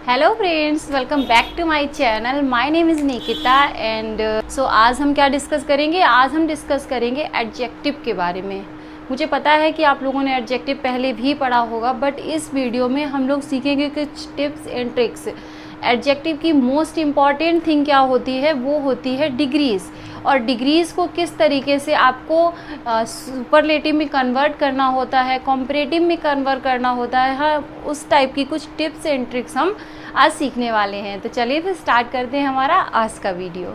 Hello friends, welcome back to my channel. My name is Nikita and so आज हम क्या discuss करेंगे। आज हम डिस्कस करेंगे एडजेक्टिव के बारे में। मुझे पता है कि आप लोगों ने एडजेक्टिव पहले भी पढ़ा होगा, बट इस वीडियो में हम लोग सीखेंगे कुछ टिप्स एंड ट्रिक्स। एडजेक्टिव की मोस्ट इम्पॉर्टेंट थिंग क्या होती है, वो होती है डिग्रीज़, और डिग्रीज़ को किस तरीके से आपको सुपरलेटिव में कन्वर्ट करना होता है, कॉम्परेटिव में कन्वर्ट करना होता है। हाँ, उस टाइप की कुछ टिप्स एंड ट्रिक्स हम आज सीखने वाले हैं। तो चलिए फिर स्टार्ट करते हैं हमारा आज का वीडियो।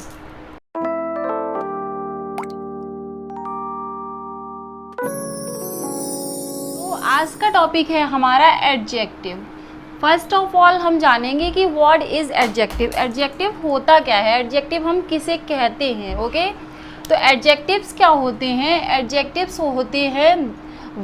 तो आज का टॉपिक है हमारा एडजेक्टिव। फर्स्ट ऑफ ऑल हम जानेंगे कि व्हाट इज़ एडजेक्टिव। एडजेक्टिव होता क्या है, एडजेक्टिव हम किसे कहते हैं। ओके, तो एडजेक्टिव्स क्या होते हैं। एडजेक्टिव्स होते हैं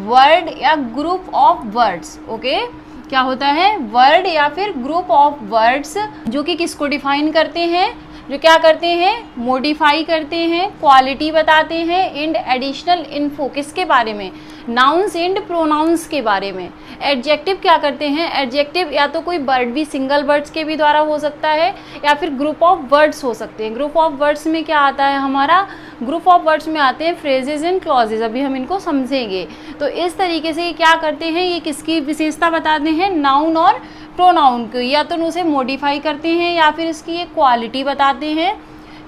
वर्ड या ग्रुप ऑफ वर्ड्स। ओके, क्या होता है, वर्ड या फिर ग्रुप ऑफ वर्ड्स जो कि किसको डिफाइन करते हैं, जो क्या करते हैं, मॉडिफाई करते हैं, क्वालिटी बताते हैं एंड एडिशनल इन्फो किसके बारे में, नाउन्स एंड प्रोनाउंस के बारे में। एडजेक्टिव क्या करते हैं, एडजेक्टिव या तो कोई वर्ड भी सिंगल वर्ड्स के भी द्वारा हो सकता है या फिर ग्रुप ऑफ वर्ड्स हो सकते हैं। ग्रुप ऑफ वर्ड्स में क्या आता है हमारा, ग्रुप ऑफ वर्ड्स में आते हैं फ्रेजेस एंड क्लॉजेज। अभी हम इनको समझेंगे। तो इस तरीके से ये क्या करते हैं, ये किसकी विशेषता बताते हैं, नाउन और प्रोनाउन को, या तो उसे मॉडिफाई करते हैं या फिर इसकी ये क्वालिटी बताते हैं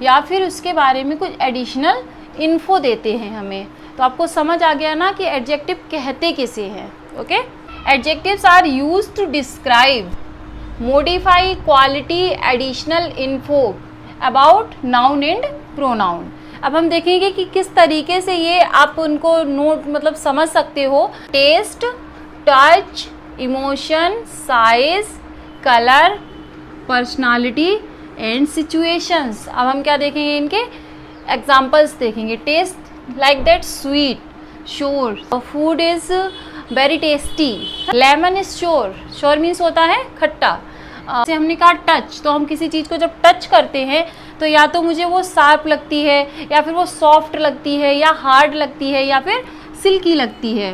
या फिर उसके बारे में कुछ एडिशनल इन्फो देते हैं हमें। तो आपको समझ आ गया ना कि एडजेक्टिव कहते किसे हैं। Okay, adjectives are used to describe, modify, quality, additional info about noun and pronoun. अब हम देखेंगे कि किस तरीके से ये आप उनको नोट समझ सकते हो। Taste, touch, emotion, size, colour, personality and situations. अब हम क्या देखेंगे, इनके एग्जाम्पल्स देखेंगे। Taste like that sweet, sour, food is very tasty, lemon is sour, sour means होता है खट्टा। जैसे हमने कहा टच, तो हम किसी चीज़ को जब टच करते हैं तो या तो मुझे वो शार्प लगती है या फिर वो सॉफ्ट लगती है या हार्ड लगती है या फिर सिल्की लगती है।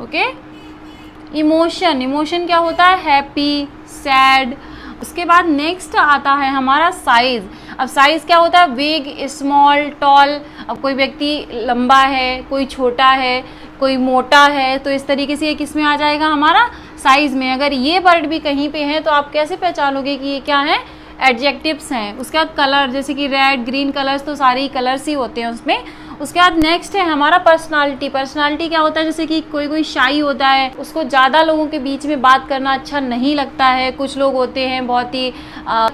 ओके, इमोशन, इमोशन क्या होता है, हैप्पी, सैड। उसके बाद नेक्स्ट आता है हमारा साइज। अब साइज क्या होता है, बिग, स्मॉल, टॉल। अब कोई व्यक्ति लंबा है, कोई छोटा है, कोई मोटा है, तो इस तरीके से ये किस में आ जाएगा, हमारा साइज में। अगर ये वर्ड भी कहीं पे हैं तो आप कैसे पहचानोगे कि ये क्या है, एडजेक्टिव्स हैं। उसके बाद कलर, जैसे कि रेड, ग्रीन कलर्स, तो सारे ही कलर्स ही होते हैं उसमें। उसके बाद नेक्स्ट है हमारा पर्सनालिटी। पर्सनालिटी क्या होता है, जैसे कि कोई शाई होता है, उसको ज़्यादा लोगों के बीच में बात करना अच्छा नहीं लगता है। कुछ लोग होते हैं बहुत ही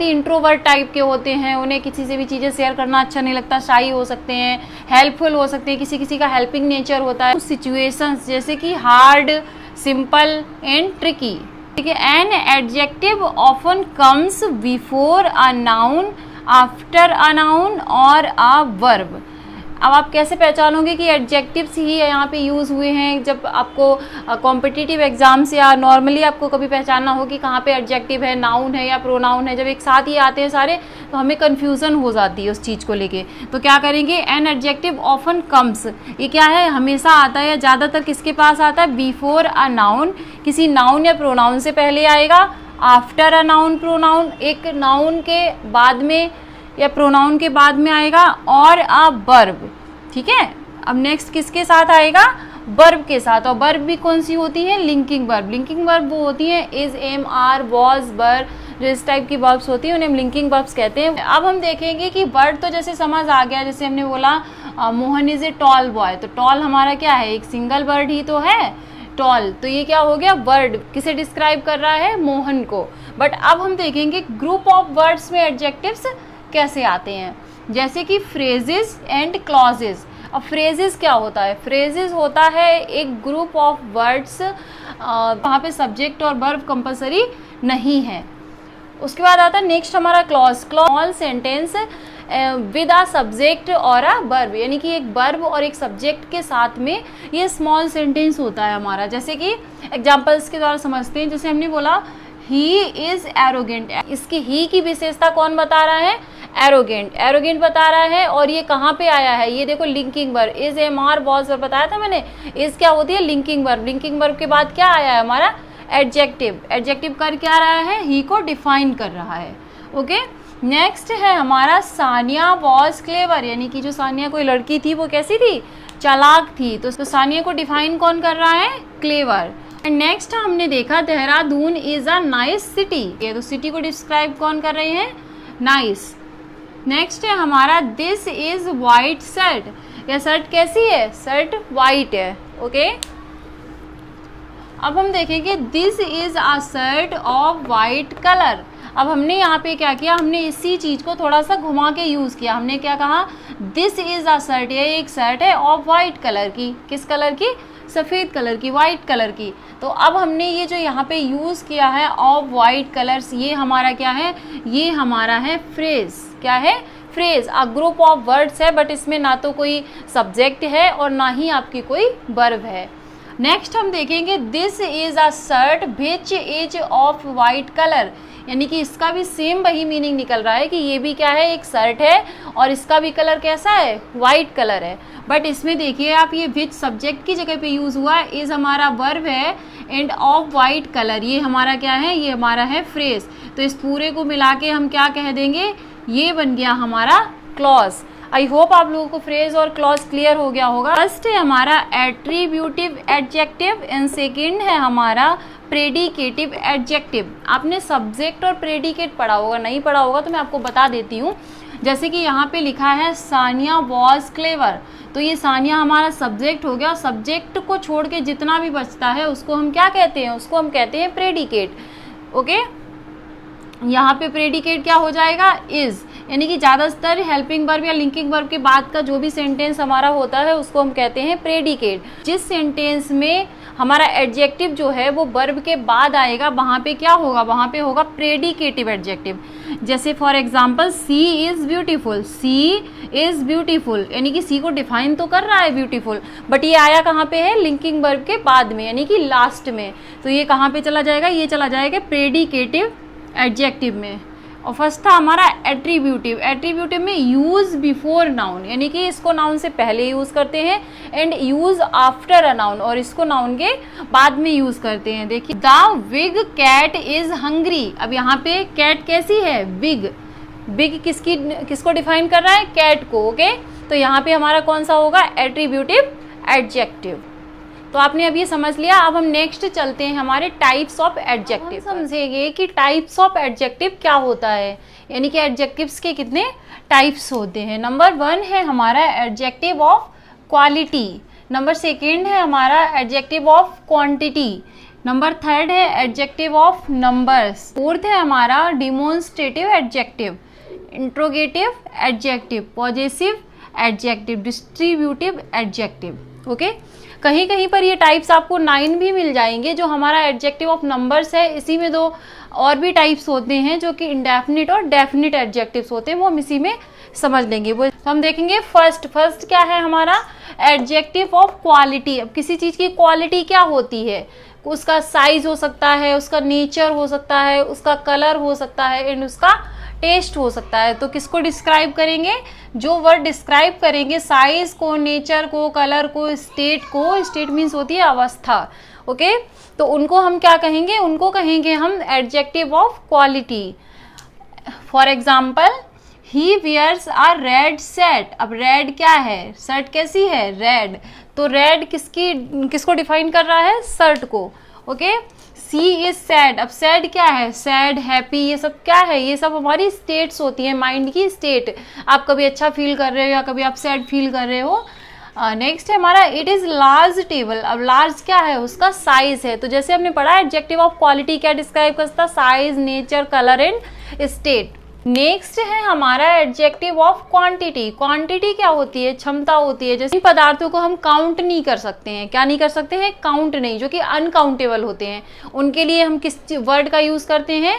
इंट्रोवर्ट टाइप के होते हैं, उन्हें किसी से भी चीज़ें शेयर करना अच्छा नहीं लगता, शाई हो सकते हैं, हेल्पफुल हो सकते हैं, किसी किसी का हेल्पिंग नेचर होता है। सिचुएशंस जैसे कि हार्ड, सिंपल एंड ट्रिकी। ठीक है, an adjective often comes before a noun, after a noun और अ वर्ब। अब आप कैसे पहचानोगे कि एडजेक्टिव्स ही यहाँ पे यूज़ हुए हैं। जब आपको कॉम्पिटिटिव एग्जाम्स या नॉर्मली आपको कभी पहचानना हो कि कहाँ पे एडजेक्टिव है, नाउन है या प्रोनाउन है, जब एक साथ ही आते हैं सारे तो हमें कन्फ्यूज़न हो जाती है उस चीज़ को लेके। तो क्या करेंगे, एन एडजेक्टिव ऑफन कम्स, ये क्या है, हमेशा आता है या ज़्यादातर किसके पास आता है, बिफोर अ नाउन, किसी नाउन या प्रोनाउन से पहले आएगा। आफ्टर अ नाउन, प्रोनाउन, एक नाउन के बाद में या प्रोनाउन के बाद में आएगा, और अ वर्ब। ठीक है, अब नेक्स्ट किसके साथ आएगा, वर्ब के साथ। और वर्ब भी कौन सी होती है, लिंकिंग वर्ब। लिंकिंग वर्ब वो होती है इज, एम, आर, वॉज, वर, जो इस टाइप की वर्ब्स होती है उन्हें हम लिंकिंग वर्ब्स कहते हैं। अब हम देखेंगे कि वर्ड तो जैसे समझ आ गया, जैसे हमने बोला Mohan is a tall boy, तो टॉल हमारा क्या है, एक सिंगल वर्ड ही तो है, टॉल। तो ये क्या हो गया, वर्ड किसे डिस्क्राइब कर रहा है, मोहन को। बट अब हम देखेंगे ग्रुप ऑफ वर्ड्स में एडजेक्टिव्स कैसे आते हैं, जैसे कि फ्रेजेस एंड क्लॉजेस। अब फ्रेजेस क्या होता है, फ्रेजेस होता है एक ग्रुप ऑफ वर्ड्स वहाँ पे सब्जेक्ट और वर्ब कंपलसरी नहीं है। उसके बाद आता है नेक्स्ट हमारा clause. Small sentence with a subject और अ वर्ब, यानी कि एक वर्ब और एक सब्जेक्ट के साथ में ये स्मॉल सेंटेंस होता है हमारा। जैसे कि एग्जाम्पल्स के द्वारा समझते हैं, जैसे हमने बोला ही इज एरोगेंट, इसकी ही की विशेषता कौन बता रहा है, एरोगेंट, एरोगेंट बता रहा है। और ये कहाँ पे आया है, ये देखो linking verb, is, am, are, was, verb बताया था मैंने। इज क्या होती है, लिंकिंग वर्ब। लिंकिंग वर्ब के बाद क्या आया है हमारा, एडजेक्टिव, एडजेक्टिव कर क्या रहा है, ही को डिफाइन कर रहा है। ओके, नेक्स्ट है हमारा सानिया वॉज क्लेवर, यानी कि जो सानिया कोई लड़की थी वो कैसी थी, चालाक थी। तो सानिया को डिफाइन कौन कर रहा है, क्लेवर। एंड नेक्स्ट हमने देखा Dehradun is a nice city, ये तो सिटी को डिस्क्राइब कौन कर रहे हैं, नाइस। नेक्स्ट है हमारा दिस इज वाइट शर्ट, यह शर्ट कैसी है, शर्ट वाइट है। ओके, अब हम देखेंगे this is a shirt of white colour. अब हमने यहाँ पे क्या किया, हमने इसी चीज को थोड़ा सा घुमा के यूज किया। हमने क्या कहा, दिस इज अ शर्ट, ये एक शर्ट है ऑफ वाइट कलर की, किस कलर की, सफेद कलर की, वाइट कलर की। तो अब हमने ये जो यहाँ पे यूज किया है ऑफ वाइट कलर्स, ये हमारा क्या है, ये हमारा है फ्रेज। क्या है, phrase. A group of words है, बट इसमें ना तो कोई सब्जेक्ट है और ना ही आपकी कोई वर्ब है। नेक्स्ट हम देखेंगे this is a shirt which is of white colour, यानी कि इसका भी सेम वही मीनिंग निकल रहा है कि ये भी क्या है, एक शर्ट है और इसका भी कलर कैसा है, वाइट कलर है। बट इसमें देखिए आप, ये विच सब्जेक्ट की जगह पे यूज हुआ है, इज हमारा वर्ब है एंड ऑफ वाइट कलर ये हमारा क्या है, ये हमारा है फ्रेज। तो इस पूरे को मिला के हम क्या कह देंगे, ये बन गया हमारा क्लॉज। आई होप आप लोगों को फ्रेज और क्लॉज क्लियर हो गया होगा। फर्स्ट है हमारा एट्रीब्यूटिव एडजेक्टिव एंड सेकंड है हमारा प्रेडिकेटिव एडजेक्टिव। आपने सब्जेक्ट और प्रेडिकेट पढ़ा होगा, नहीं पढ़ा होगा तो मैं आपको बता देती हूँ। जैसे कि यहाँ पे लिखा है सानिया वॉज क्लेवर, तो ये सानिया हमारा सब्जेक्ट हो गया। सब्जेक्ट को छोड़ के जितना भी बचता है उसको हम क्या कहते हैं, उसको हम कहते हैं प्रेडिकेट। ओके, यहाँ पे प्रेडिकेट क्या हो जाएगा, इज, यानी कि ज़्यादातर हेल्पिंग वर्ब या लिंकिंग वर्ब के बाद का जो भी सेंटेंस हमारा होता है उसको हम कहते हैं प्रेडिकेट। जिस सेंटेंस में हमारा एडजेक्टिव जो है वो वर्ब के बाद आएगा, वहाँ पे क्या होगा, वहाँ पे होगा प्रेडिकेटिव एडजेक्टिव। जैसे for example she is beautiful, she is beautiful, यानी कि सी को डिफाइन तो कर रहा है ब्यूटीफुल, बट ये आया कहाँ पे है, लिंकिंग वर्ब के बाद में, यानी कि लास्ट में। तो ये कहाँ पे चला जाएगा, ये चला जाएगा प्रेडिकेटिव एडजेक्टिव में। और फर्स्ट था हमारा एट्रीब्यूटिव। एट्रीब्यूटिव में यूज बिफोर नाउन, यानी कि इसको नाउन से पहले यूज करते हैं, and use after a noun, और इसको नाउन के बाद में यूज करते हैं। देखिए the big cat is hungry. अब यहाँ पे कैट कैसी है, बिग। बिग किसको डिफाइन कर रहा है, कैट को। ओके, तो यहाँ पे हमारा कौन सा होगा, एट्रीब्यूटिव एडजेक्टिव। तो आपने अब ये समझ लिया। अब हम नेक्स्ट चलते हैं हमारे टाइप्स ऑफ एडजेक्टिव। समझेंगे कि टाइप्स ऑफ एडजेक्टिव क्या होता है, यानी कि एडजेक्टिव्स के कितने टाइप्स होते हैं। नंबर 1 है हमारा एडजेक्टिव ऑफ क्वालिटी, नंबर 2 है हमारा एडजेक्टिव ऑफ क्वांटिटी, नंबर 3 है एडजेक्टिव ऑफ नंबर्स, 4th है हमारा demonstrative adjective, interrogative adjective, possessive adjective, distributive adjective. Okay, कहीं कहीं पर ये टाइप्स आपको 9 भी मिल जाएंगे। जो हमारा एडजेक्टिव ऑफ नंबर्स है, इसी में 2 और भी टाइप्स होते हैं जो कि इंडेफिनिट और डेफिनिट एडजेक्टिव्स होते हैं, वो हम इसी में समझ लेंगे। वो तो हम देखेंगे फर्स्ट क्या है हमारा एडजेक्टिव ऑफ क्वालिटी। अब किसी चीज़ की क्वालिटी क्या होती है, उसका साइज हो सकता है, उसका नेचर हो सकता है, उसका कलर हो सकता है, एंड उसका टेस्ट हो सकता है। तो किसको डिस्क्राइब करेंगे, जो वर्ड डिस्क्राइब करेंगे साइज को, नेचर को, कलर को, स्टेट को, स्टेट मीन्स होती है अवस्था। ओके, तो उनको हम क्या कहेंगे, उनको कहेंगे हम adjective of quality. For example he wears a red shirt. अब रेड क्या है, शर्ट कैसी है, रेड। तो रेड किसको डिफाइन कर रहा है, शर्ट को। Okay, she is sad. अब सैड क्या है, सैड, हैप्पी, ये सब क्या है, ये सब हमारी स्टेट्स होती हैं, माइंड की स्टेट। आप कभी अच्छा फील कर रहे हो या कभी आप सैड फील कर रहे हो। नेक्स्ट है हमारा इट इज लार्ज टेबल। अब लार्ज क्या है, उसका साइज है। तो जैसे हमने पढ़ा एडजेक्टिव ऑफ क्वालिटी क्या डिस्क्राइब करता है, size, nature, colour and state. Next है हमारा एडजेक्टिव ऑफ क्वांटिटी। क्वांटिटी क्या होती है, क्षमता होती है। जैसे पदार्थों को हम काउंट नहीं कर सकते हैं, क्या नहीं कर सकते हैं, काउंट नहीं, जो कि अनकाउंटेबल होते हैं, उनके लिए हम किस वर्ड का यूज करते हैं,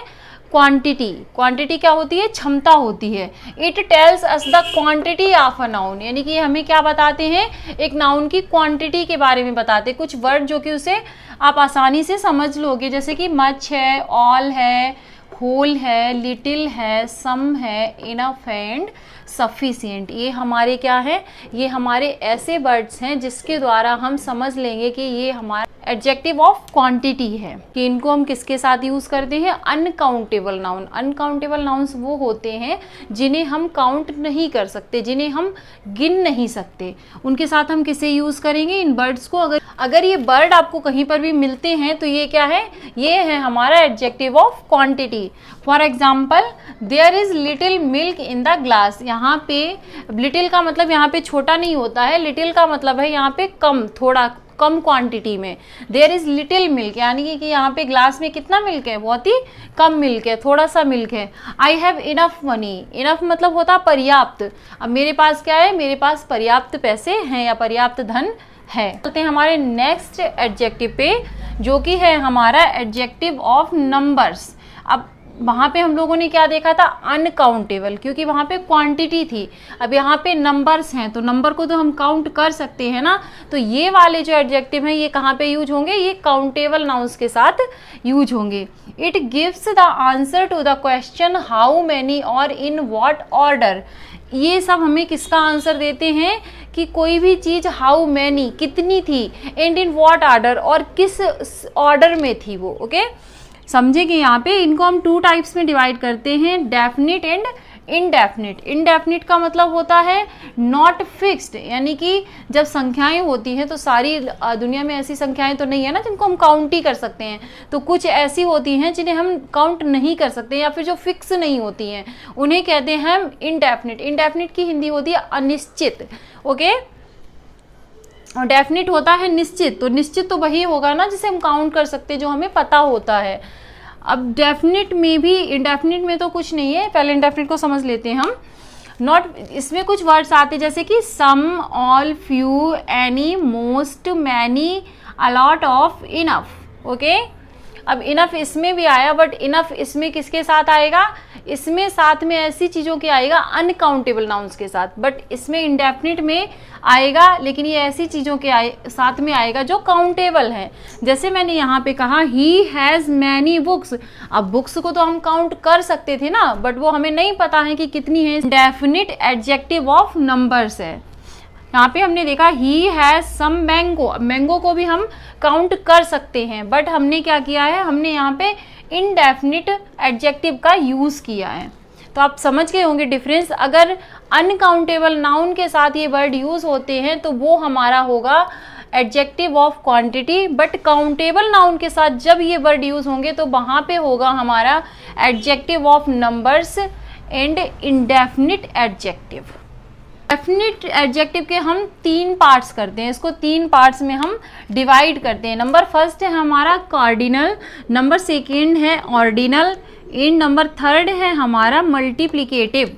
क्वांटिटी। क्वांटिटी क्या होती है, क्षमता होती है। It tells us the quantity of a noun, यानी कि हमें क्या बताते हैं, एक नाउन की क्वांटिटी के बारे में बताते हैं। कुछ वर्ड जो कि उसे आप आसानी से समझ लोगे, जैसे कि मच है, ऑल है, होल है, लिटिल है, सम है, इनफ एंड सफिशिएंट। ये हमारे क्या है, ये हमारे ऐसे वर्ड्स हैं जिसके द्वारा हम समझ लेंगे कि ये हमारा एडजेक्टिव ऑफ क्वांटिटी है कि इनको हम किसके साथ यूज करते हैं, अनकाउंटेबल नाउन। अनकाउंटेबल नाउन्स वो होते हैं जिन्हें हम काउंट नहीं कर सकते, जिन्हें हम गिन नहीं सकते, उनके साथ हम किसे यूज करेंगे, इन बर्ड्स को। अगर ये बर्ड आपको कहीं पर भी मिलते हैं तो ये क्या है, ये है हमारा adjective of quantity. For example, there is little milk in the glass. यहाँ पे लिटिल का मतलब यहाँ पे छोटा नहीं होता है, लिटिल का मतलब है यहाँ पे कम, थोड़ा कम क्वांटिटी में। देयर इज लिटिल मिल्क यानी कि यहाँ पे ग्लास में कितना मिल्क है, बहुत ही कम मिल्क है, थोड़ा सा मिल्क है। I have enough money, enough मतलब होता है पर्याप्त। अब मेरे पास क्या है, मेरे पास पर्याप्त पैसे हैं या पर्याप्त धन है। चलते हैं हमारे नेक्स्ट एडजेक्टिव पे, जो कि है हमारा एडजेक्टिव ऑफ नंबर्स। अब वहाँ पे हम लोगों ने क्या देखा था, अनकाउंटेबल, क्योंकि वहाँ पे क्वांटिटी थी। अब यहाँ पे नंबर्स हैं तो नंबर को तो हम काउंट कर सकते हैं ना, तो ये वाले जो एडजेक्टिव हैं ये कहाँ पे यूज होंगे, ये काउंटेबल नाउन्स के साथ यूज होंगे। It gives the answer to the question how many और इन व्हाट ऑर्डर। ये सब हमें किसका आंसर देते हैं कि कोई भी चीज हाउ मैनी कितनी थी, एंड इन व्हाट ऑर्डर और किस ऑर्डर में थी वो। ओके, समझे कि यहाँ पे इनको हम 2 टाइप्स में डिवाइड करते हैं, डेफिनिट एंड इनडेफिनिट। इनडेफिनिट का मतलब होता है नॉट फिक्स्ड, यानी कि जब संख्याएं होती हैं तो सारी दुनिया में ऐसी संख्याएं तो नहीं है ना जिनको हम काउंट ही कर सकते हैं, तो कुछ ऐसी होती हैं जिन्हें हम काउंट नहीं कर सकते या फिर जो फिक्स नहीं होती हैं, उन्हें कहते हैं हम इनडेफिनिट। इनडेफिनिट की हिंदी होती है अनिश्चित। ओके, और डेफिनिट होता है निश्चित, तो निश्चित तो वही होगा ना जिसे हम काउंट कर सकते हैं, जो हमें पता होता है। अब डेफिनिट में भी, इनडेफिनिट में तो कुछ नहीं है, पहले इनडेफिनिट को समझ लेते हैं हम। नॉट, इसमें कुछ वर्ड्स आते जैसे कि some, all, few, any, most, many, a lot of, enough. Okay, अब इनफ इसमें भी आया, बट इनफ इसमें किसके साथ आएगा, इसमें साथ में ऐसी चीजों के आएगा अनकाउंटेबल नाउन्स के साथ, बट इसमें इंडेफिनिट में आएगा, लेकिन ये ऐसी चीजों के साथ में आएगा जो काउंटेबल है। जैसे मैंने यहाँ पे कहा ही हैज मैनी बुक्स। अब बुक्स को तो हम काउंट कर सकते थे ना, बट वो हमें नहीं पता है कि कितनी है। डेफिनिट एडजेक्टिव ऑफ नंबर्स है। यहाँ पे हमने देखा he has some mango. Mango को भी हम काउंट कर सकते हैं, बट हमने क्या किया है, हमने यहाँ पे इनडेफिनिट एडजेक्टिव का यूज किया है। तो आप समझ गए होंगे डिफरेंस। अगर अनकाउंटेबल नाउन के साथ ये वर्ड यूज होते हैं तो वो हमारा होगा adjective of quantity, but countable noun के साथ जब ये वर्ड यूज होंगे तो वहां पे होगा हमारा adjective of numbers and indefinite adjective. Definite adjective के हम 3 पार्ट्स करते हैं, इसको 3 पार्ट्स में हम डिवाइड करते हैं। नंबर फर्स्ट है हमारा कार्डिनल, नंबर सेकेंड है ऑर्डिनल, एंड नंबर थर्ड है हमारा मल्टीप्लिकेटिव।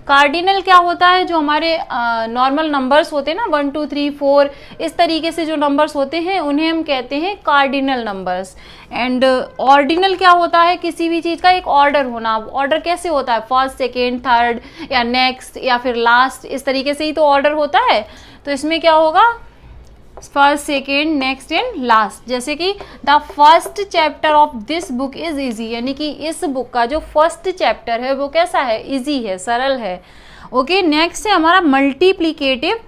कार्डिनल क्या होता है, जो हमारे नॉर्मल नंबर्स होते हैं ना 1 2 3 4 इस तरीके से जो नंबर्स होते हैं उन्हें हम कहते हैं कार्डिनल नंबर्स। एंड ऑर्डिनल क्या होता है, किसी भी चीज़ का एक ऑर्डर होना। ऑर्डर कैसे होता है, फर्स्ट सेकेंड थर्ड या नेक्स्ट या फिर लास्ट, इस तरीके से ही तो ऑर्डर होता है। तो इसमें क्या होगा, first second next and last. जैसे कि the first chapter of this book is easy, यानी कि इस बुक का जो फर्स्ट चैप्टर है वो कैसा है, इजी है, सरल है। ओके, नेक्स्ट है हमारा मल्टीप्लिकेटिव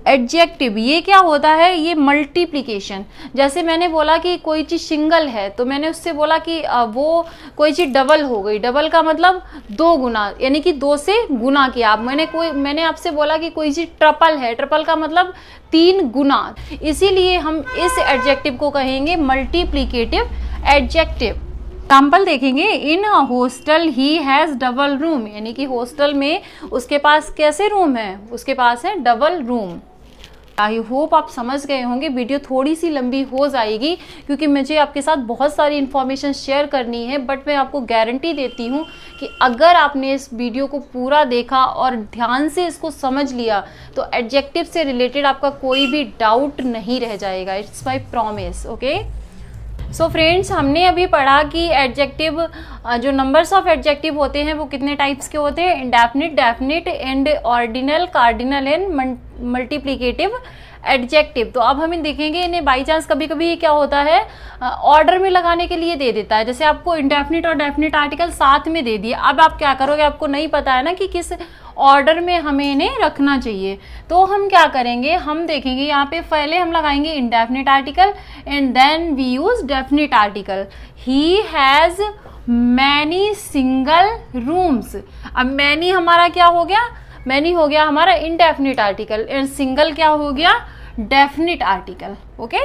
एडजेक्टिव। ये क्या होता है, ये मल्टीप्लिकेशन। जैसे मैंने बोला कि कोई चीज़ सिंगल है तो मैंने उससे बोला कि वो कोई चीज़ डबल हो गई। डबल का मतलब 2 गुना, यानी कि 2 से गुना किया। मैंने आपसे बोला कि कोई चीज़ ट्रिपल है, ट्रिपल का मतलब 3 गुना। इसीलिए हम इस एडजेक्टिव को कहेंगे मल्टीप्लिकेटिव एडजेक्टिव। एग्जाम्पल देखेंगे, in hostel he has double room, यानी कि हॉस्टल में उसके पास कैसे रूम है, उसके पास है डबल रूम। आई होप आप समझ गए होंगे। वीडियो थोड़ी सी लंबी हो जाएगी क्योंकि मुझे आपके साथ बहुत सारी इन्फॉर्मेशन शेयर करनी है, बट मैं आपको गारंटी देती हूँ कि अगर आपने इस वीडियो को पूरा देखा और ध्यान से इसको समझ लिया तो एडजेक्टिव से रिलेटेड आपका कोई भी डाउट नहीं रह जाएगा। It's my promise. Okay, so friends, हमने अभी पढ़ा कि एडजेक्टिव, जो नंबर्स ऑफ एडजेक्टिव होते हैं वो कितने टाइप्स के होते हैं, indefinite, definite and ordinal, cardinal and multiplicative adjective. तो अब हम देखेंगे इन्हें बाई चांस कभी कभी क्या होता है ऑर्डर में लगाने के लिए दे देता है। जैसे आपको इंडेफिनिट और डेफिनिट आर्टिकल साथ में दे दिए, अब आप क्या करोगे, आपको नहीं पता है ना कि किस ऑर्डर में हमें इन्हें रखना चाहिए। तो हम क्या करेंगे, हम देखेंगे यहाँ पे पहले हम लगाएंगे indefinite article and then we use definite article. He has many single rooms. अब मैनी हमारा क्या हो गया, मैनी हो गया हमारा इंडेफिनिट आर्टिकल एंड सिंगल क्या हो गया, डेफिनिट आर्टिकल। ओके,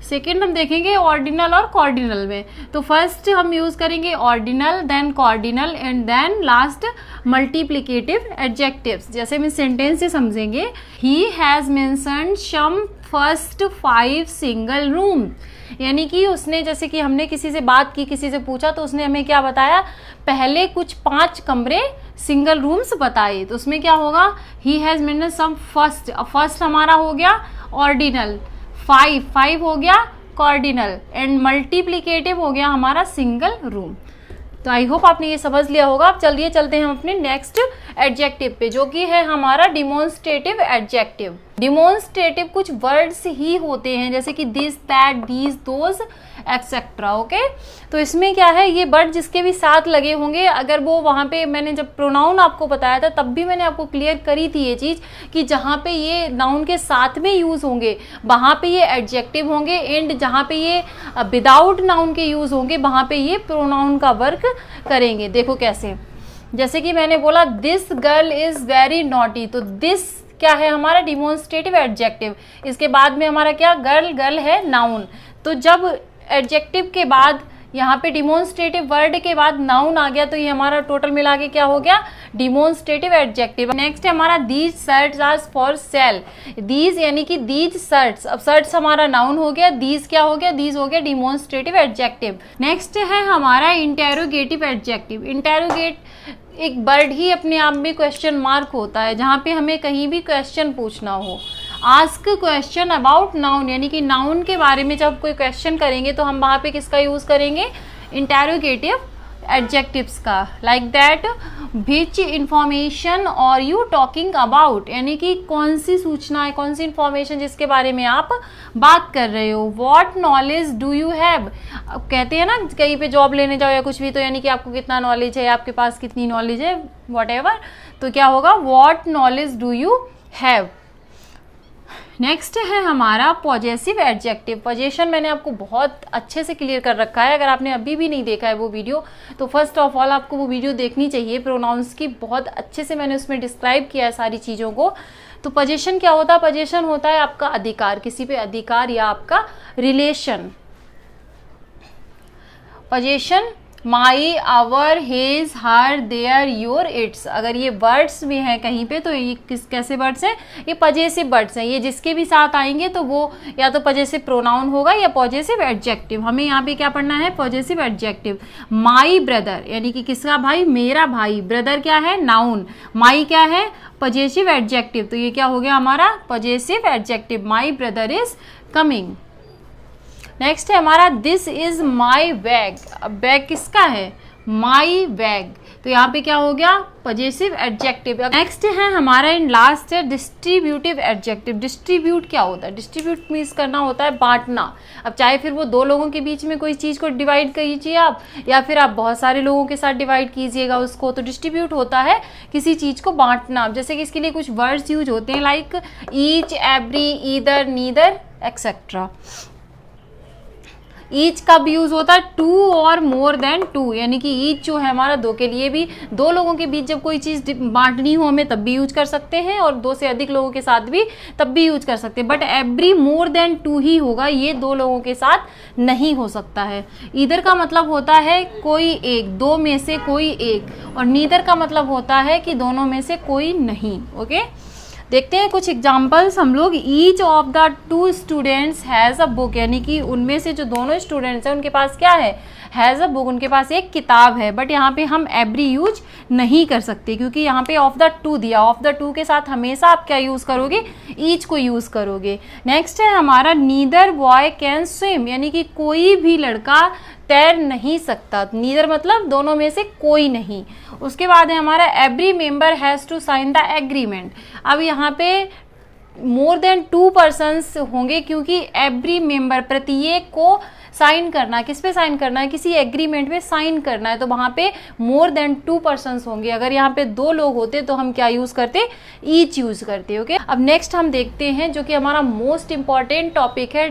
सेकेंड हम देखेंगे ऑर्डिनल और कॉर्डिनल में। तो फर्स्ट हम यूज करेंगे ordinal, then cardinal and then last multiplicative adjectives. जैसे हम सेंटेंस से समझेंगे, he has mentioned some first 5 single room, यानी कि उसने, जैसे कि हमने किसी से बात की, किसी से पूछा, तो उसने हमें क्या बताया, पहले कुछ 5 कमरे सिंगल रूम्स बताए। तो उसमें क्या होगा, he has mentioned some first. First हमारा हो गया ऑर्डिनल, 5 हो गया कॉर्डिनल एंड मल्टीप्लिकेटिव हो गया हमारा सिंगल रूम। तो आई होप आपने ये समझ लिया होगा। अब चलिए चलते हैं हम अपने नेक्स्ट एडजेक्टिव पे, जो कि है हमारा डिमॉन्स्ट्रेटिव एडजेक्टिव। डिमॉन्स्ट्रेटिव कुछ वर्ड्स ही होते हैं, जैसे कि this, that, these, those etcetera. Okay, तो इसमें क्या है, ये वर्ड जिसके भी साथ लगे होंगे, अगर वो वहाँ पे, मैंने जब प्रोनाउन आपको बताया था तब भी मैंने आपको क्लियर करी थी ये चीज़ कि जहाँ पे ये नाउन के साथ में यूज़ होंगे वहाँ पे ये एडजेक्टिव होंगे, एंड जहाँ पे ये विदाउट नाउन के यूज़ होंगे वहाँ पे ये प्रोनाउन का वर्क करेंगे। देखो कैसे, जैसे कि मैंने बोला this girl is very naughty, तो दिस क्या है हमारा डिमॉन्स्ट्रेटिव एडजेक्टिव। इसके बाद में हमारा क्या, गर्ल, गर्ल है नाउन। तो जब एडजेक्टिव के बाद यहाँ पे डिमॉन्स्ट्रेटिव वर्ड के बाद नाउन आ गया, तो ये हमारा टोटल मिला के क्या हो गया, डिमॉन्स्ट्रेटिव एडजेक्टिव। नेक्स्ट है हमारा these shirts are for sale. These यानी कि दीज शर्ट्स, अब शर्ट्स हमारा नाउन हो गया, दीज क्या हो गया, दीज हो गया डिमॉन्स्ट्रेटिव एडजेक्टिव। नेक्स्ट है हमारा इंटेरोगेटिव एडजेक्टिव। इंटेरोगेट एक वर्ड ही अपने आप में क्वेश्चन मार्क होता है, जहाँ पे हमें कहीं भी क्वेश्चन पूछना हो। आस्क क्वेश्चन अबाउट नाउन, यानी कि नाउन के बारे में जब कोई क्वेश्चन करेंगे तो हम वहाँ पे किसका यूज़ करेंगे, इंटेरोगेटिव एडजेक्टिव्स का। लाइक दैट, विच इंफॉर्मेशन और यू टॉकिंग अबाउट, यानी कि कौन सी सूचना है, कौन सी इंफॉर्मेशन जिसके बारे में आप बात कर रहे हो। What knowledge do you have, कहते हैं ना कहीं पे जॉब लेने जाओ या कुछ भी, तो यानी कि आपको कितना नॉलेज है, आपके पास कितनी नॉलेज है, वॉट एवर, तो क्या होगा, what knowledge do you have. Next है हमारा पॉजेसिव एडजेक्टिव। पॉजेशन मैंने आपको बहुत अच्छे से क्लियर कर रखा है, अगर आपने अभी भी नहीं देखा है वो वीडियो, तो फर्स्ट ऑफ ऑल आपको वो वीडियो देखनी चाहिए। प्रोनाउंस की बहुत अच्छे से मैंने उसमें डिस्क्राइब किया है सारी चीज़ों को। तो पॉजेशन क्या होता है, पॉजेशन होता है आपका अधिकार, किसी पे अधिकार या आपका relation. Possession my, our, his, her, their, your, its, अगर ये वर्ड्स भी हैं कहीं पे तो ये कैसे वर्ड्स हैं, ये पॉजेसिव वर्ड्स हैं। ये जिसके भी साथ आएंगे तो वो या तो पॉजेसिव प्रोनाउन होगा या पॉजेसिव एडजेक्टिव। हमें यहाँ पे क्या पढ़ना है, पॉजेसिव एडजेक्टिव। माई ब्रदर, यानी कि किसका भाई, मेरा भाई। ब्रदर क्या है, नाउन। माई क्या है, पॉजेसिव एडजेक्टिव। तो ये क्या हो गया हमारा possessive adjective, my brother is coming. Next है हमारा दिस इज माई बैग। अब बैग किसका है, माई बैग, तो यहाँ पे क्या हो गया, पॉजेसिव एडजेक्टिव। नेक्स्ट है हमारा इन लास्ट है डिस्ट्रीब्यूटिव एडजेक्टिव। डिस्ट्रीब्यूट क्या होता है, डिस्ट्रीब्यूट मीन्स करना होता है बांटना। अब चाहे फिर वो 2 लोगों के बीच में कोई चीज़ को डिवाइड कीजिए आप, या फिर आप बहुत सारे लोगों के साथ डिवाइड कीजिएगा उसको, तो डिस्ट्रीब्यूट होता है किसी चीज़ को बांटना। जैसे कि इसके लिए कुछ वर्ड्स यूज होते हैं, like each, every, either, neither etcetera. Each कब यूज होता है, 2 और मोर देन 2, यानी कि ईच जो है हमारा 2 के लिए भी, 2 लोगों के बीच जब कोई चीज़ बांटनी हो हमें तब भी यूज कर सकते हैं, और 2 से अधिक लोगों के साथ भी तब भी यूज कर सकते हैं। बट एवरी मोर देन 2 ही होगा, ये 2 लोगों के साथ नहीं हो सकता है। ईदर का मतलब होता है कोई एक, 2 में से कोई एक, और नीदर का मतलब होता है कि दोनों में से कोई नहीं। ओके, देखते हैं कुछ एग्जाम्पल्स हम लोग। Each of the 2 students has a book, यानी कि उनमें से जो दोनों स्टूडेंट्स हैं उनके पास क्या है, हैज़ अ बुक, उनके पास एक किताब है। बट यहाँ पे हम एवरी यूज नहीं कर सकते, क्योंकि यहाँ पे ऑफ द 2 दिया। ऑफ द 2 के साथ हमेशा आप क्या यूज़ करोगे, ईच को यूज़ करोगे। नेक्स्ट है हमारा नीदर बॉय कैन स्विम, यानी कि कोई भी लड़का तैर नहीं सकता। नीदर मतलब दोनों में से कोई नहीं। उसके बाद है हमारा every member has to sign the agreement. अब यहाँ पे मोर देन 2 पर्सन्स होंगे, क्योंकि एवरी मेंबर, प्रत्येक को साइन करना, किस पे साइन करना है, किसी एग्रीमेंट पे साइन करना है, तो वहां पे मोर देन 2 पर्सन्स होंगे। अगर यहाँ पे 2 लोग होते तो हम क्या यूज करते, ईच यूज करते। ओके, अब नेक्स्ट हम देखते हैं जो कि हमारा मोस्ट इंपॉर्टेंट टॉपिक है,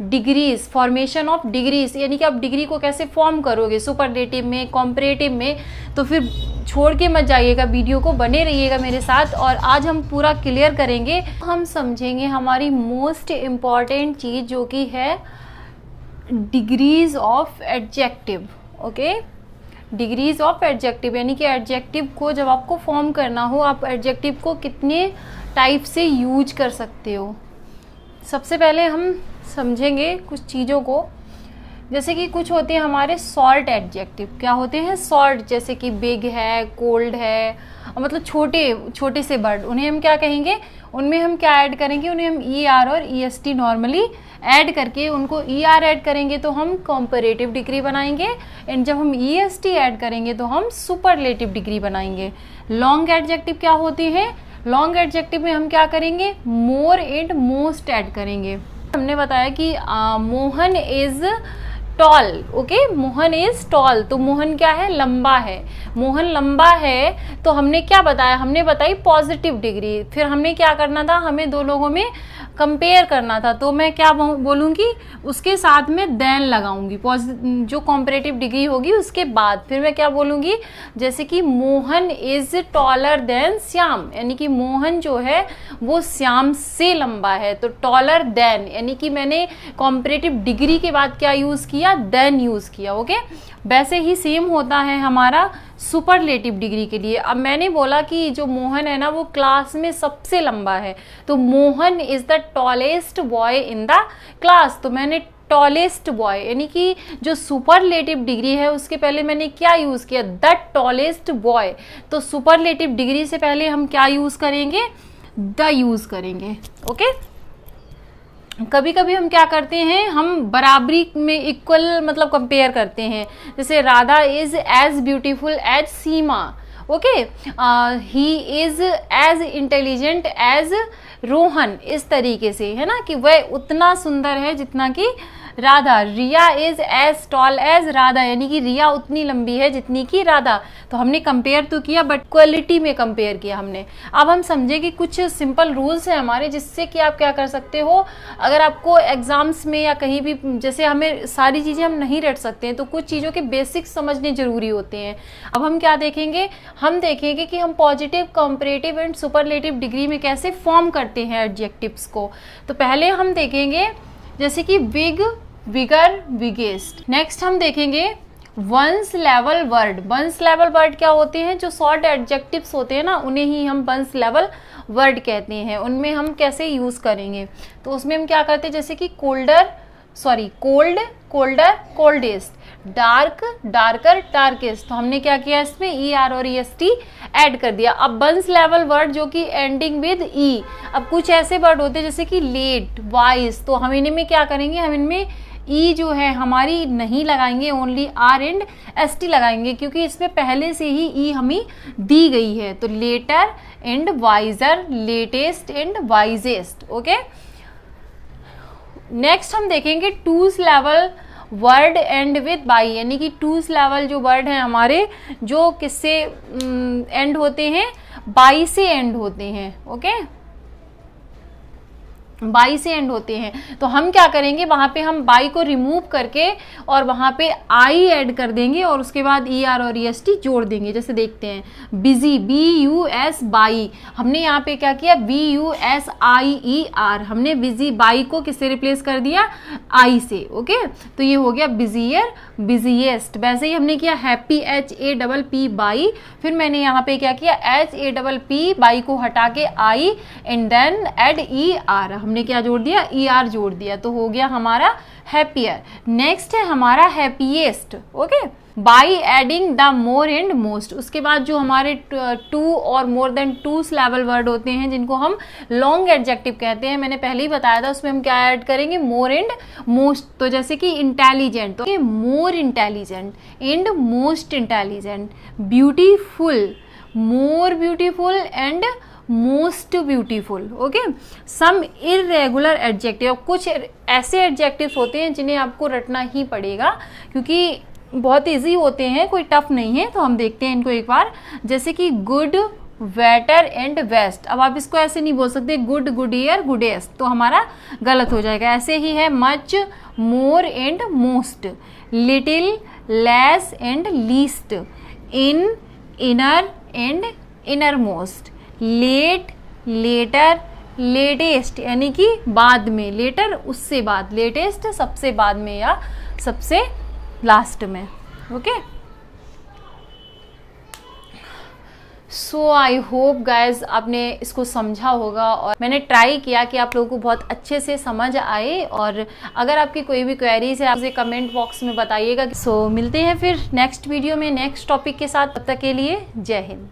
डिग्रीज, फॉर्मेशन ऑफ डिग्रीज, यानी कि आप डिग्री को कैसे फॉर्म करोगे सुपरलेटिव में, कॉम्परेटिव में। तो फिर छोड़ के मत जाइएगा, वीडियो को बने रहिएगा मेरे साथ, और आज हम पूरा क्लियर करेंगे। हम समझेंगे हमारी मोस्ट इम्पॉर्टेंट चीज जो कि है degrees of adjective. Okay, degrees of adjective, यानी कि एडजेक्टिव को जब आपको फॉर्म करना हो, आप एडजेक्टिव को कितने टाइप से यूज कर सकते हो। सबसे पहले हम समझेंगे कुछ चीज़ों को, जैसे कि कुछ होते हैं हमारे शॉर्ट एडजेक्टिव। क्या होते हैं, शॉर्ट, जैसे कि बिग है, कोल्ड है, मतलब छोटे छोटे से वर्ड, उन्हें हम क्या कहेंगे, उनमें हम क्या ऐड करेंगे, उन्हें हम ई आर और E S T normally add करके, उनको ई आर ऐड करेंगे तो हम कंपैरेटिव डिग्री बनाएंगे, एंड जब हम ई एस टी ऐड करेंगे तो हम सुपरलेटिव डिग्री बनाएंगे। लॉन्ग एडजेक्टिव क्या होते हैं, लॉन्ग एडजेक्टिव में हम क्या करेंगे, मोर एंड मोस्ट ऐड करेंगे। हमने बताया कि Mohan is tall. Okay, Mohan is tall, तो मोहन क्या है, लंबा है। मोहन लंबा है तो हमने क्या बताया, हमने बताई पॉजिटिव डिग्री। फिर हमने क्या करना था, हमें 2 लोगों में कंपेयर करना था, तो मैं क्या बोलूँगी, उसके साथ में देन लगाऊंगी, जो कॉम्परेटिव डिग्री होगी उसके बाद फिर मैं क्या बोलूँगी, जैसे कि Mohan is taller than Shyam, यानी कि मोहन जो है वो श्याम से लंबा है। तो टॉलर देन, यानी कि मैंने कॉम्परेटिव डिग्री के बाद क्या यूज़ किया, देन यूज़ किया। ओके, वैसे ही सेम होता है हमारा सुपरलेटिव डिग्री के लिए। अब मैंने बोला कि जो मोहन है ना वो क्लास में सबसे लंबा है, तो Mohan is the tallest boy in the class, तो मैंने टॉलेस्ट बॉय, यानी कि जो सुपरलेटिव डिग्री है उसके पहले मैंने क्या यूज किया, द टॉलेस्ट बॉय। तो सुपरलेटिव डिग्री से पहले हम क्या यूज करेंगे, द यूज करेंगे। ओके, कभी कभी हम क्या करते हैं, हम बराबरी में इक्वल मतलब कंपेयर करते हैं, जैसे Radha is as beautiful as Seema. Okay, he is as intelligent as Rohan, इस तरीके से, है ना, कि वह उतना सुंदर है जितना कि Radha. Riya is as tall as Radha, यानी कि रिया उतनी लंबी है जितनी कि राधा। तो हमने कंपेयर तो किया बट क्वालिटी में कंपेयर किया हमने। अब हम समझे कि कुछ सिंपल रूल्स हैं हमारे, जिससे कि आप क्या कर सकते हो, अगर आपको एग्जाम्स में या कहीं भी, जैसे हमें सारी चीज़ें हम नहीं रट सकते हैं तो कुछ चीज़ों के बेसिक्स समझने जरूरी होते हैं। अब हम क्या देखेंगे, हम देखेंगे कि हम positive, comparative and superlative degree में कैसे फॉर्म करते हैं एडजेक्टिव्स को। तो पहले हम देखेंगे जैसे कि बिग, बिगर, बिगेस्ट। नेक्स्ट हम देखेंगे वंस लेवल वर्ड। वंस लेवल वर्ड क्या होते हैं, जो शॉर्ट एडजेक्टिव्स होते हैं ना उन्हें ही हम वंस लेवल वर्ड कहते हैं। उनमें हम कैसे यूज करेंगे, तो उसमें हम क्या करते हैं, जैसे कि colder, sorry cold, colder, coldest, dark, darker, darkest. तो हमने क्या किया, इसमें ई आर और ई एस टी ऐड कर दिया। अब वंस लेवल वर्ड जो कि एंडिंग विद ई। अब कुछ ऐसे वर्ड होते हैं जैसे कि लेट, वाइज, तो हम इनमें क्या करेंगे, हम इनमें ई जो है हमारी नहीं लगाएंगे, only R and S T लगाएंगे, क्योंकि इसमें पहले से ही ई हमें दी गई है। तो later and wiser, latest and wisest. Okay, next हम देखेंगे टूज लेवल वर्ड एंड विद बाई, यानी कि टूज लेवल जो वर्ड हैं हमारे, जो किससे एंड होते हैं, बाई से एंड होते हैं। ओके, बाई से एंड होते हैं, तो हम क्या करेंगे, वहां पे हम बाई को रिमूव करके और वहां पे आई ऐड कर देंगे और उसके बाद ई आर और ई एस टी जोड़ देंगे। जैसे देखते हैं busy, B U S Y, हमने यहाँ पे क्या किया, B U S I E R, हमने बिजी बाई को किससे रिप्लेस कर दिया, आई से। ओके, तो ये हो गया बिजियर, बिजिएस्ट। वैसे ही हमने किया happy, H A double P Y, फिर मैंने यहाँ पे क्या किया, H A double P Y को हटा के I and then add E R, हमने क्या जोड़ दिया, ई आर जोड़ दिया, तो हो गया हमारा हैप्पियर। नेक्स्ट है हमारा happiest. Okay, by adding the more and most. उसके बाद जो हमारे two or more than two लेवल वर्ड होते हैं जिनको हम लॉन्ग एडजेक्टिव कहते हैं, मैंने पहले ही बताया था, उसमें हम क्या ऐड करेंगे, मोर एंड मोस्ट। तो जैसे कि इंटेलिजेंट, तो more intelligent and most intelligent, beautiful, more beautiful and most beautiful. Okay, some irregular adjective, कुछ ऐसे एडजेक्टिव्स होते हैं जिन्हें आपको रटना ही पड़ेगा क्योंकि बहुत इजी होते हैं, कोई टफ नहीं है। तो हम देखते हैं इनको एक बार, जैसे कि गुड, वेटर एंड वेस्ट। अब आप इसको ऐसे नहीं बोल सकते गुड, गुडियर, गुडेस्ट, तो हमारा गलत हो जाएगा। ऐसे ही है much, more and most, little, less and least, in, inner and innermost, late, later, latest यानी कि बाद में, लेटर उससे बाद, लेटेस्ट सबसे बाद में या सबसे लास्ट में। Okay, so I hope guys आपने इसको समझा होगा और मैंने ट्राई किया कि आप लोगों को बहुत अच्छे से समझ आए। और अगर आपकी कोई भी क्वेरीज है आप मुझे कमेंट बॉक्स में बताइएगा। सो मिलते हैं फिर नेक्स्ट वीडियो में नेक्स्ट टॉपिक के साथ, तब तक के लिए जय हिंद।